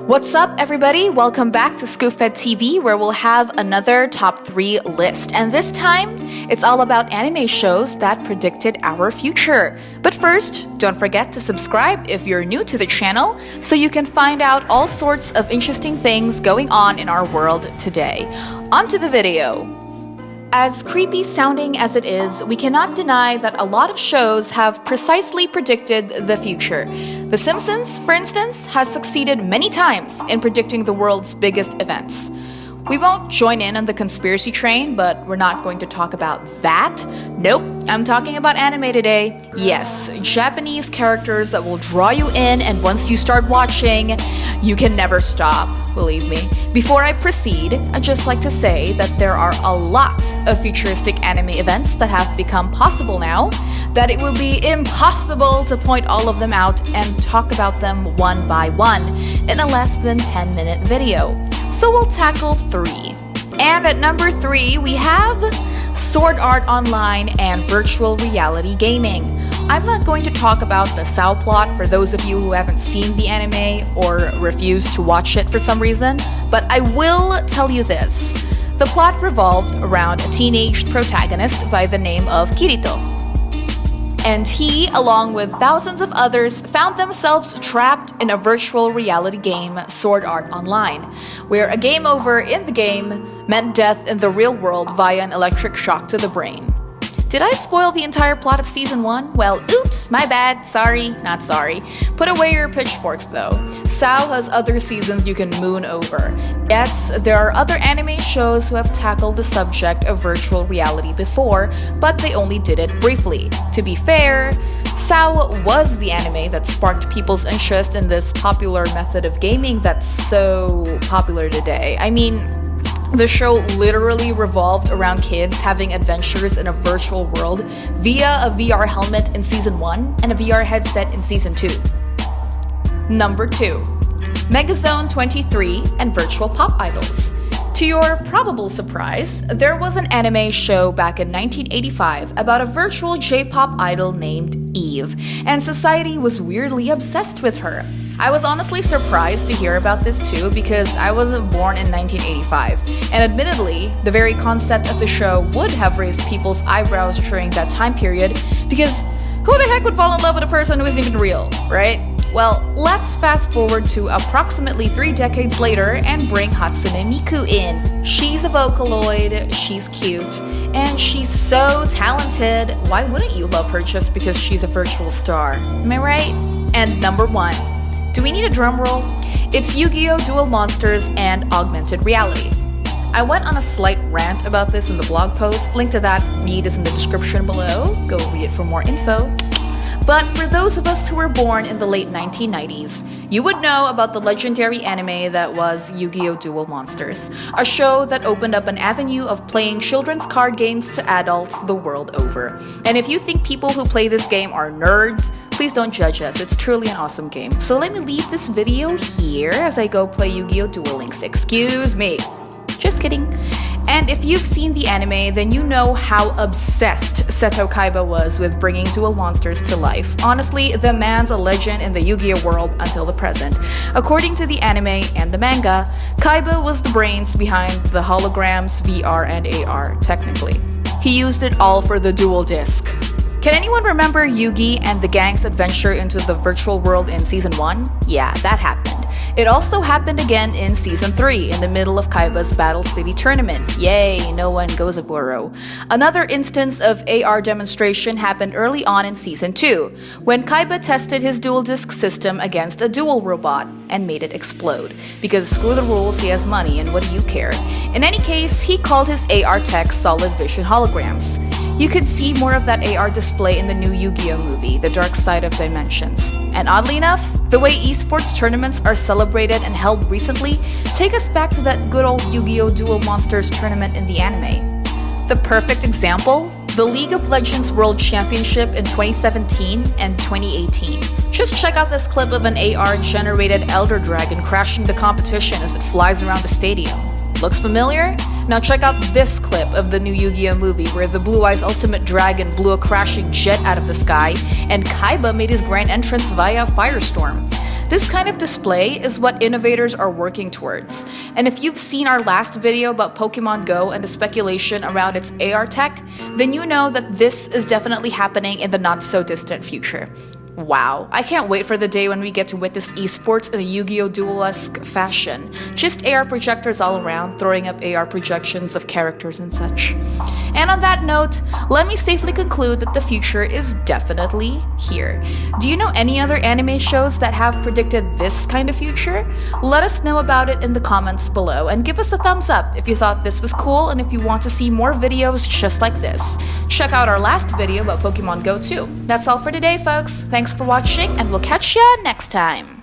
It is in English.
What's up, everybody? Welcome back to ScoopFed TV, where we'll have another top 3 list. And this time, it's all about anime shows that predicted our future. But first, don't forget to subscribe if you're new to the channel, so you can find out all sorts of interesting things going on in our world today. On to the video. As creepy sounding as it is, we cannot deny that a lot of shows have precisely predicted the future. The Simpsons, for instance, has succeeded many times in predicting the world's biggest events. We won't join in on the conspiracy train, but we're not going to talk about that. Nope, I'm talking about anime today. Yes, Japanese characters that will draw you in, and once you start watching, you can never stop, believe me. Before I proceed, I'd just like to say that there are a lot of futuristic anime events that have become possible now, that it would be impossible to point all of them out and talk about them one by one in a less than 10-minute video. So we'll tackle 3. And at number 3, we have Sword Art Online and virtual reality gaming. I'm not going to talk about the SAO plot for those of you who haven't seen the anime or refuse to watch it for some reason, but I will tell you this. The plot revolved around a teenage protagonist by the name of Kirito. And he, along with thousands of others, found themselves trapped in a virtual reality game, Sword Art Online, where a game over in the game meant death in the real world via an electric shock to the brain. Did I spoil the entire plot of Season 1? Well, oops, my bad, sorry, not sorry. Put away your pitchforks though. SAO has other seasons you can moon over. Yes, there are other anime shows who have tackled the subject of virtual reality before, but they only did it briefly. To be fair, SAO was the anime that sparked people's interest in this popular method of gaming that's so popular today. I mean, the show literally revolved around kids having adventures in a virtual world via a VR helmet in Season 1 and a VR headset in Season 2. Number 2. Megazone 23 and virtual pop idols. To your probable surprise, there was an anime show back in 1985 about a virtual J-pop idol named Eve, and society was weirdly obsessed with her. I was honestly surprised to hear about this too because I wasn't born in 1985, and admittedly, the very concept of the show would have raised people's eyebrows during that time period because who the heck would fall in love with a person who isn't even real, right? Well, let's fast forward to approximately 3 decades later and bring Hatsune Miku in. She's a Vocaloid, she's cute, and she's so talented. Why wouldn't you love her just because she's a virtual star? Am I right? And number 1. Do we need a drum roll? It's Yu-Gi-Oh! Duel Monsters and augmented reality. I went on a slight rant about this in the blog post. Link to that read is in the description below. Go read it for more info. But for those of us who were born in the late 1990s, you would know about the legendary anime that was Yu-Gi-Oh! Duel Monsters, a show that opened up an avenue of playing children's card games to adults the world over. And if you think people who play this game are nerds, please don't judge us, it's truly an awesome game. So let me leave this video here as I go play Yu-Gi-Oh! Duel Links. Excuse me. Just kidding. And if you've seen the anime, then you know how obsessed Seto Kaiba was with bringing Duel Monsters to life. Honestly, the man's a legend in the Yu-Gi-Oh! World until the present. According to the anime and the manga, Kaiba was the brains behind the holograms, VR, and AR, technically. He used it all for the dual disc. Can anyone remember Yugi and the gang's adventure into the virtual world in Season 1? Yeah, that happened. It also happened again in Season 3, in the middle of Kaiba's Battle City tournament. Yay, no one goes Aburo. Another instance of AR demonstration happened early on in Season 2, when Kaiba tested his dual disc system against a duel robot and made it explode. Because screw the rules, he has money, and what do you care? In any case, he called his AR tech Solid Vision Holograms. You could see more of that AR display in the new Yu-Gi-Oh! Movie, The Dark Side of Dimensions. And oddly enough, the way esports tournaments are celebrated and held recently take us back to that good old Yu-Gi-Oh! Duel Monsters tournament in the anime. The perfect example? The League of Legends World Championship in 2017 and 2018. Just check out this clip of an AR-generated Elder Dragon crashing the competition as it flies around the stadium. Looks familiar? Now check out this clip of the new Yu-Gi-Oh! Movie where the Blue Eyes Ultimate Dragon blew a crashing jet out of the sky and Kaiba made his grand entrance via Firestorm. This kind of display is what innovators are working towards. And if you've seen our last video about Pokemon Go and the speculation around its AR tech, then you know that this is definitely happening in the not-so-distant future. Wow, I can't wait for the day when we get to witness esports in a Yu-Gi-Oh! Duel-esque fashion. Just AR projectors all around, throwing up AR projections of characters and such. And on that note, let me safely conclude that the future is definitely here. Do you know any other anime shows that have predicted this kind of future? Let us know about it in the comments below, and give us a thumbs up if you thought this was cool and if you want to see more videos just like this. Check out our last video about Pokemon Go too. That's all for today, folks. Thanks for watching, and we'll catch ya next time.